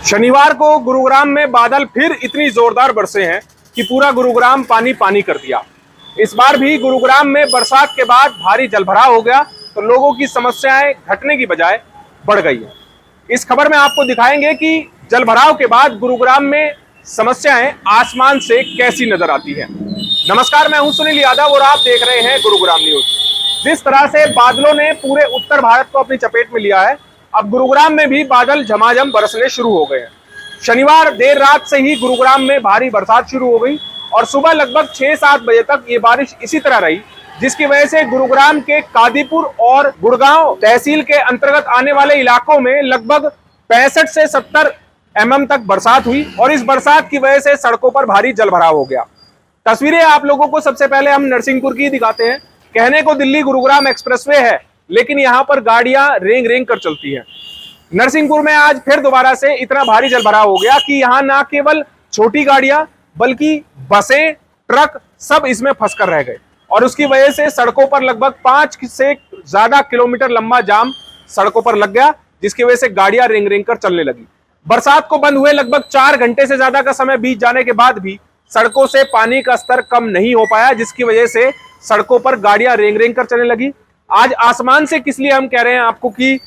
शनिवार को गुरुग्राम में बादल फिर इतनी जोरदार बरसे हैं कि पूरा गुरुग्राम पानी पानी कर दिया। इस बार भी गुरुग्राम में बरसात के बाद भारी जलभराव हो गया तो लोगों की समस्याएं घटने की बजाय बढ़ गई है। इस खबर में आपको दिखाएंगे कि जलभराव के बाद गुरुग्राम में समस्याएं आसमान से कैसी नजर आती है। नमस्कार, मैं हूं सुनील यादव और आप देख रहे हैं गुरुग्राम न्यूज। जिस तरह से बादलों ने पूरे उत्तर भारत को अपनी चपेट में लिया है, अब गुरुग्राम में भी बादल झमाझम बरसने शुरू हो गए हैं। शनिवार देर रात से ही गुरुग्राम में भारी बरसात शुरू हो गई और सुबह लगभग 6-7 बजे तक ये बारिश इसी तरह रही, जिसकी वजह से गुरुग्राम के कादीपुर और गुड़गांव तहसील के अंतर्गत आने वाले इलाकों में लगभग 65 से 70 mm तक बरसात हुई और इस बरसात की वजह से सड़कों पर भारी जलभराव हो गया। तस्वीरें आप लोगों को सबसे पहले हम नरसिंहपुर की दिखाते हैं। कहने को दिल्ली गुरुग्राम एक्सप्रेसवे है, लेकिन यहाँ पर गाड़ियां रेंग रेंग कर चलती हैं। नरसिंहपुर में आज फिर दोबारा से इतना भारी जलभराव हो गया कि यहाँ न केवल छोटी गाड़ियां बल्कि बसें, ट्रक सब इसमें फंसकर रह गए और उसकी वजह से सड़कों पर लगभग 5 से ज्यादा किलोमीटर लंबा जाम सड़कों पर लग गया, जिसकी वजह से गाड़ियां रेंग रेंग कर चलने लगी। बरसात को बंद हुए लगभग 4 घंटे से ज्यादा का समय बीत जाने के बाद भी सड़कों से पानी का स्तर कम नहीं हो पाया, जिसकी वजह से सड़कों पर गाड़ियां रेंग रेंग कर चलने लगी। आज आसमान से किस लिए हम कह रहे हैं आपको कि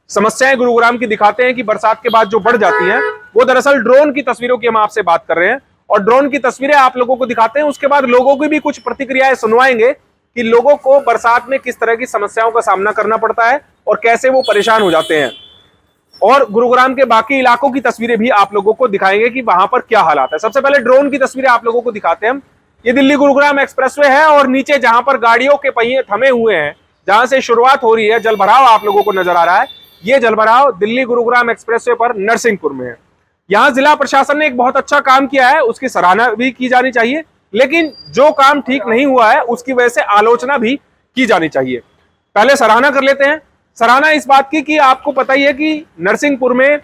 समस्याएं गुरुग्राम की दिखाते हैं कि बरसात के बाद जो बढ़ जाती हैं, वो दरअसल ड्रोन की तस्वीरों की हम आपसे बात कर रहे हैं और ड्रोन की तस्वीरें आप लोगों को दिखाते हैं। उसके बाद लोगों की भी कुछ प्रतिक्रियाएं सुनवाएंगे कि लोगों को बरसात में किस तरह की समस्याओं का सामना करना पड़ता है और कैसे वो परेशान हो जाते हैं, और गुरुग्राम के बाकी इलाकों की तस्वीरें भी आप लोगों को दिखाएंगे कि वहां पर क्या हालात है। सबसे पहले ड्रोन की तस्वीरें आप लोगों को दिखाते हैं हम। ये दिल्ली गुरुग्राम एक्सप्रेसवे है और नीचे जहां पर गाड़ियों के पहिए थमे हुए हैं, जहां से शुरुआत हो रही है, जलभराव आप लोगों को नजर आ रहा है। ये जलभराव दिल्ली गुरुग्राम एक्सप्रेसवे पर नरसिंहपुर में है। यहाँ जिला प्रशासन ने एक बहुत अच्छा काम किया है, उसकी सराहना भी की जानी चाहिए, लेकिन जो काम ठीक नहीं हुआ है उसकी वजह से आलोचना भी की जानी चाहिए। पहले सराहना कर लेते हैं। सराहना इस बात की कि आपको पता ही है कि नरसिंहपुर में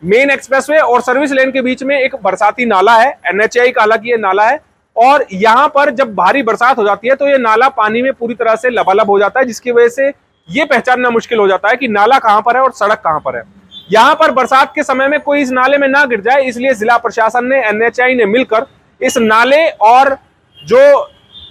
मेन एक्सप्रेसवे और सर्विस लेन के बीच में एक बरसाती नाला है, NHAI का हालांकि ये नाला है, और यहाँ पर जब भारी बरसात हो जाती है तो ये नाला पानी में पूरी तरह से लबालब हो जाता है, जिसकी वजह से ये पहचानना मुश्किल हो जाता है कि नाला कहां पर है और सड़क कहां पर है। यहाँ पर बरसात के समय में कोई इस नाले में ना गिर जाए, इसलिए जिला प्रशासन ने, NHAI ने मिलकर इस नाले और जो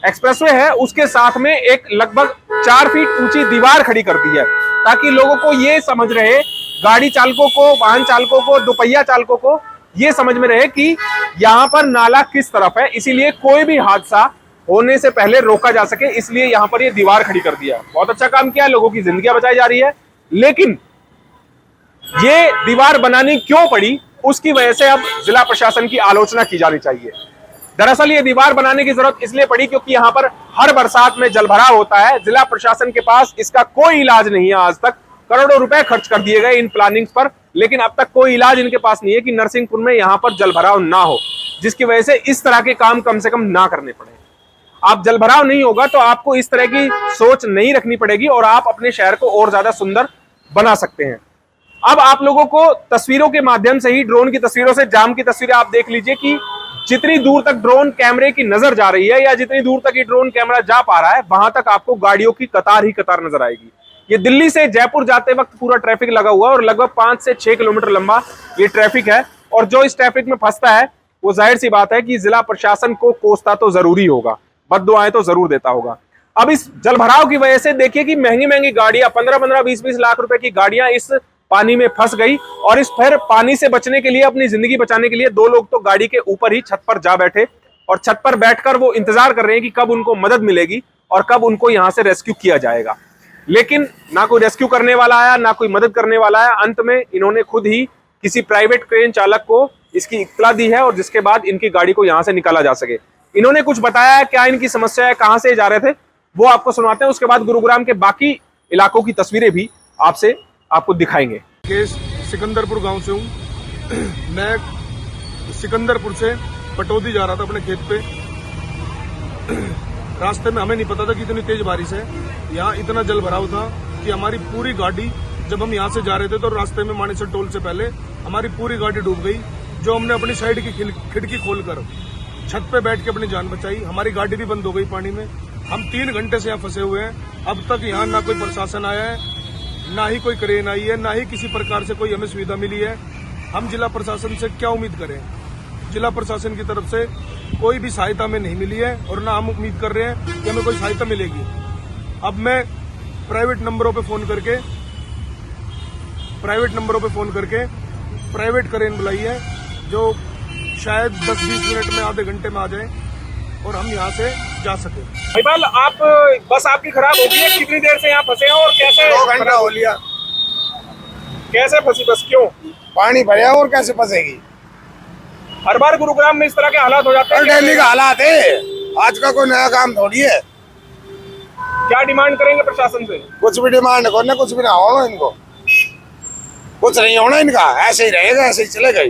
एक्सप्रेसवे है उसके साथ में एक लगभग 4 फीट ऊंची दीवार खड़ी कर दी है, ताकि लोगों को ये समझ रहे, गाड़ी चालकों को, वाहन चालकों को, दोपहिया चालकों को ये समझ में रहे कि यहाँ पर नाला किस तरफ है, इसीलिए कोई भी हादसा होने से पहले रोका जा सके, इसलिए यहाँ पर ये दीवार खड़ी कर दिया। बहुत अच्छा काम किया, लोगों की जिंदगी बचाई जा रही है। लेकिन ये दीवार बनानी क्यों पड़ी, उसकी वजह से अब जिला प्रशासन की आलोचना की जानी चाहिए। दरअसल ये दीवार बनाने की जरूरत इसलिए पड़ी क्योंकि यहाँ पर हर बरसात में जलभराव होता है। जिला प्रशासन के पास इसका कोई इलाज नहीं है। आज तक करोड़ों रुपए खर्च कर दिए गए इन प्लानिंग्स पर, लेकिन अब तक कोई इलाज इनके पास नहीं है कि नरसिंहपुर में यहाँ पर जलभराव ना हो, जिसकी वजह से इस तरह के काम कम से कम ना करने पड़े। आप जलभराव नहीं होगा तो आपको इस तरह की सोच नहीं रखनी पड़ेगी और आप अपने शहर को और ज्यादा सुंदर बना सकते हैं। अब आप लोगों को तस्वीरों के माध्यम से ही, ड्रोन की तस्वीरों से जाम की तस्वीरें आप देख लीजिए कि जितनी दूर तक ड्रोन कैमरे की नजर जा रही है या जितनी दूर तक ये ड्रोन कैमरा जा पा रहा है, वहां तक आपको गाड़ियों की कतार ही कतार नजर आएगी। ये दिल्ली से जयपुर जाते वक्त पूरा ट्रैफिक लगा हुआ है और लगभग 5 से 6 किलोमीटर लंबा ये ट्रैफिक है, और जो इस ट्रैफिक में फंसता है वो जाहिर सी बात है कि जिला प्रशासन को कोसता तो जरूरी होगा, बद्दुआएं तो जरूर देता होगा। अब इस जलभराव की वजह से देखिए कि महंगी महंगी गाड़ियां, 15-15, 20-20 लाख रुपए की गाड़ियां इस पानी में फंस गई, और इस फिर पानी से बचने के लिए, अपनी जिंदगी बचाने के लिए 2 लोग तो गाड़ी के ऊपर ही छत पर जा बैठे और छत पर बैठकर वो इंतजार कर रहे हैं कि कब उनको मदद मिलेगी और कब उनको यहां से रेस्क्यू किया जाएगा। लेकिन ना कोई रेस्क्यू करने वाला आया, ना कोई मदद करने वाला आया। अंत में इन्होंने खुद ही किसी प्राइवेट क्रेन चालक को इसकी इत्तला दी है और जिसके बाद इनकी गाड़ी को यहां से निकाला जा सके। इन्होंने कुछ बताया है, क्या इनकी समस्या है, कहां से जा रहे थे, वो आपको सुनाते हैं। उसके बाद गुरुग्राम के बाकी इलाकों की तस्वीरें भी आपको दिखाएंगे। सिकंदरपुर गांव से हूं मैं। सिकंदरपुर से पटौदी जा रहा था अपने खेत पे। रास्ते में हमें नहीं पता था कि इतनी तेज बारिश है। यहाँ इतना जल भराव था कि हमारी पूरी गाड़ी, जब हम यहाँ से जा रहे थे तो रास्ते में मानेसर टोल से पहले हमारी पूरी गाड़ी डूब गई। जो हमने अपनी साइड की खिड़की खोलकर छत पे बैठ के अपनी जान बचाई। हमारी गाड़ी भी बंद हो गई पानी में। हम 3 घंटे से यहाँ फंसे हुए हैं। अब तक यहाँ ना कोई प्रशासन आया है, ना ही कोई क्रेन आई है, ना ही किसी प्रकार से कोई हमें सुविधा मिली है। हम जिला प्रशासन से क्या उम्मीद करें। जिला प्रशासन की तरफ से कोई भी सहायता हमें नहीं मिली है और ना हम उम्मीद कर रहे हैं कि हमें कोई सहायता मिलेगी। अब मैं प्राइवेट नंबरों पे फोन करके प्राइवेट करेन बुलाई है, जो शायद 10-20 मिनट में, आधे घंटे में आ जाए और हम यहाँ से जा सके। भाईपाल, आप बस आपकी खराब हो गई है, कितनी देर से यहाँ फंसे हैं और कैसे? 2 घंटा हो लिया। कैसे फंसी बस, क्यों? पानी भरा और कैसे फंसेगी? हर बार गुरुग्राम में इस तरह के हालात हो जाते हैं? डेली का हालात है, आज का कोई नया काम थोड़ी है। क्या डिमांड करेंगे प्रशासन से? कुछ भी डिमांड करना, कुछ भी ना होगा इनको, कुछ नहीं होना इनका, ऐसे ही रहेगा, ऐसे ही चलेगा।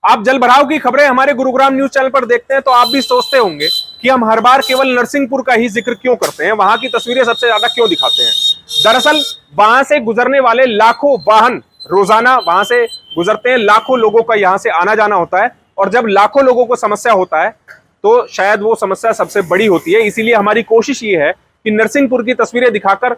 आप जल भराव की खबरें हमारे गुरुग्राम न्यूज चैनल पर देखते हैं तो आप भी सोचते होंगे कि हम हर बार केवल नरसिंहपुर का ही जिक्र क्यों करते हैं, वहां की तस्वीरें सबसे ज्यादा क्यों दिखाते हैं। दरअसल वहां से गुजरने वाले लाखों वाहन रोजाना वहां से गुजरते हैं, लाखों लोगों का यहां से आना जाना होता है, और जब लाखों लोगों को समस्या होता है तो शायद वो समस्या सबसे बड़ी होती है। इसीलिए हमारी कोशिश ये है कि नरसिंहपुर की तस्वीरें दिखाकर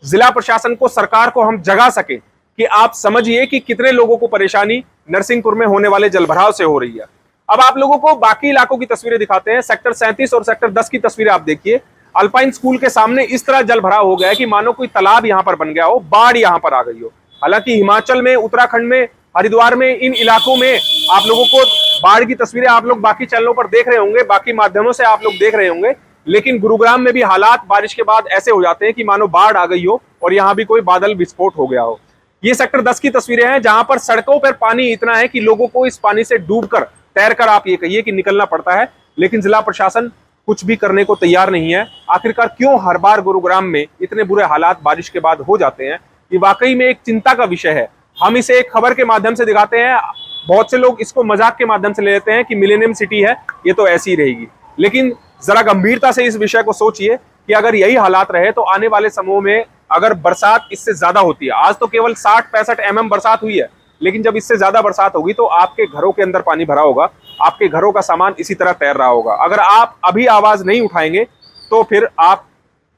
जिला प्रशासन को, सरकार को हम जगा सके कि आप समझिए कि कितने लोगों को परेशानी नरसिंहपुर में होने वाले जलभराव से हो रही है। अब आप लोगों को बाकी इलाकों की तस्वीरें दिखाते हैं। सेक्टर 37 और सेक्टर 10 की तस्वीरें आप देखिए। अल्पाइन स्कूल के सामने इस तरह जलभराव हो गया है कि मानो कोई तालाब यहां पर बन गया हो, बाढ़ यहां पर आ गई हो। हालांकि हिमाचल में, उत्तराखंड में, हरिद्वार में, इन इलाकों में आप लोगों को बाढ़ की तस्वीरें आप लोग बाकी चैनलों पर देख रहे होंगे, बाकी माध्यमों से आप लोग देख रहे होंगे, लेकिन गुरुग्राम में भी हालात बारिश के बाद ऐसे हो जाते हैं कि मानो बाढ़ आ गई हो और यहाँ भी कोई बादल विस्फोट हो गया हो। ये सेक्टर 10 की तस्वीरें हैं जहां पर सड़कों पर पानी इतना है कि लोगों को इस पानी से डूबकर, तैरकर आप ये कहिए कि निकलना पड़ता है, लेकिन जिला प्रशासन कुछ भी करने को तैयार नहीं है। आखिरकार क्यों हर बार गुरुग्राम में इतने बुरे हालात बारिश के बाद हो जाते हैं, ये वाकई में एक चिंता का विषय है। हम इसे एक खबर के माध्यम से दिखाते हैं, बहुत से लोग इसको मजाक के माध्यम से ले लेते हैं कि मिलेनियम सिटी है, ये तो ऐसी ही रहेगी, लेकिन जरा गंभीरता से इस विषय को सोचिए कि अगर यही हालात रहे तो आने वाले समय में अगर बरसात इससे ज्यादा होती है, आज तो केवल 60-65 mm बरसात हुई है, लेकिन जब इससे ज्यादा बरसात होगी तो आपके घरों के अंदर पानी भरा होगा, आपके घरों का सामान इसी तरह तैर रहा होगा। अगर आप अभी आवाज नहीं उठाएंगे तो फिर आप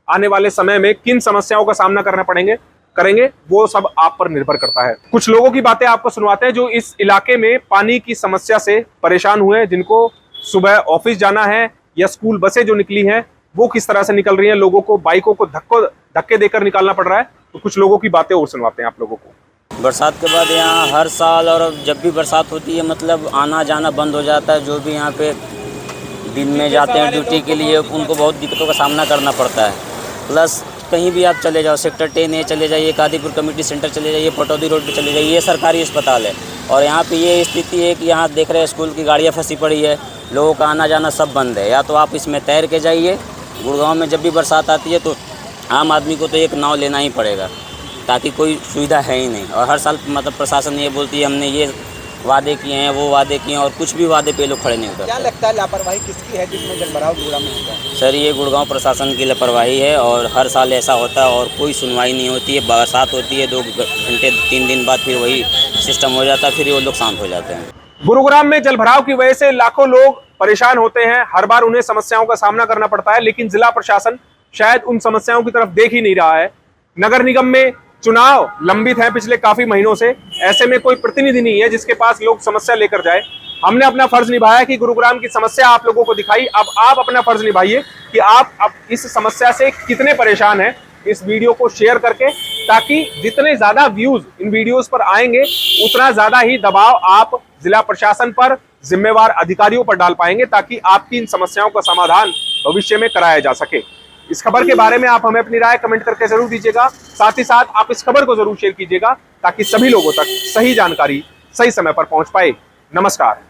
आने वाले समय में किन समस्याओं का सामना करना करेंगे वो सब आप पर निर्भर करता है। कुछ लोगों की बातें आपको सुनवाते हैं जो इस इलाके में पानी की समस्या से परेशान हुए हैं, जिनको सुबह ऑफिस जाना है या स्कूल बसें जो निकली हैं वो किस तरह से निकल रही हैं, लोगों को बाइकों को धक्के देकर निकालना पड़ रहा है। तो कुछ लोगों की बातें और सुनवाते हैं आप लोगों को। बरसात के बाद यहाँ हर साल और जब भी बरसात होती है मतलब आना जाना बंद हो जाता है। जो भी यहाँ पे दिन में जाते हैं ड्यूटी के लिए उनको बहुत दिक्कतों का सामना करना पड़ता है। प्लस कहीं भी आप चले जाओ, सेक्टर 10 चले जाइए, कादीपुर कम्युनिटी सेंटर चले जाइए, पटौदी रोड पे चले जाइए, ये सरकारी अस्पताल है और यहाँ पे ये स्थिति है कि यहाँ देख रहे हैं स्कूल की गाड़ियाँ फंसी पड़ी है, लोगों का आना जाना सब बंद है। या तो आप इसमें तैर के जाइए, गुड़गांव में जब भी बरसात आती है तो आम आदमी को तो एक नाव लेना ही पड़ेगा, ताकि कोई सुविधा है ही नहीं। और हर साल मतलब प्रशासन ये बोलती है हमने ये वादे किए हैं, वो वादे किए हैं, और कुछ भी वादे पे लोग खड़े नहीं होते। क्या लगता है लापरवाही किसकी है जिसमें जलभराव गुरुग्राम में होता है? सर ये गुड़गांव प्रशासन की लापरवाही है और हर साल ऐसा होता है और कोई सुनवाई नहीं होती है। बरसात होती है 2 घंटे 3 दिन बाद फिर वही सिस्टम हो जाता है, फिर वो लोग शांत हो जाते हैं। गुरुग्राम में जलभराव की वजह से लाखों लोग परेशान होते हैं, हर बार उन्हें समस्याओं का सामना करना पड़ता है, लेकिन जिला प्रशासन शायद उन समस्याओं की तरफ देख ही नहीं रहा है। नगर निगम में चुनाव लंबित है पिछले काफी महीनों से, ऐसे में कोई प्रतिनिधि नहीं है जिसके पास लोग समस्या लेकर जाए। हमने अपना फर्ज निभाया कि गुरुग्राम की समस्या आप लोगों को दिखाई, अब आप अपना फर्ज निभाइए कि आप अब इस समस्या से कितने परेशान हैं, इस वीडियो को शेयर करके, ताकि जितने ज्यादा व्यूज इन वीडियोस पर आएंगे उतना ज्यादा ही दबाव आप जिला प्रशासन पर, जिम्मेवार अधिकारियों पर डाल पाएंगे, ताकि आपकी इन समस्याओं का समाधान भविष्य में कराया जा सके। इस खबर के बारे में आप हमें अपनी राय कमेंट करके जरूर दीजिएगा, साथ ही साथ आप इस खबर को जरूर शेयर कीजिएगा ताकि सभी लोगों तक सही जानकारी सही समय पर पहुंच पाए। नमस्कार।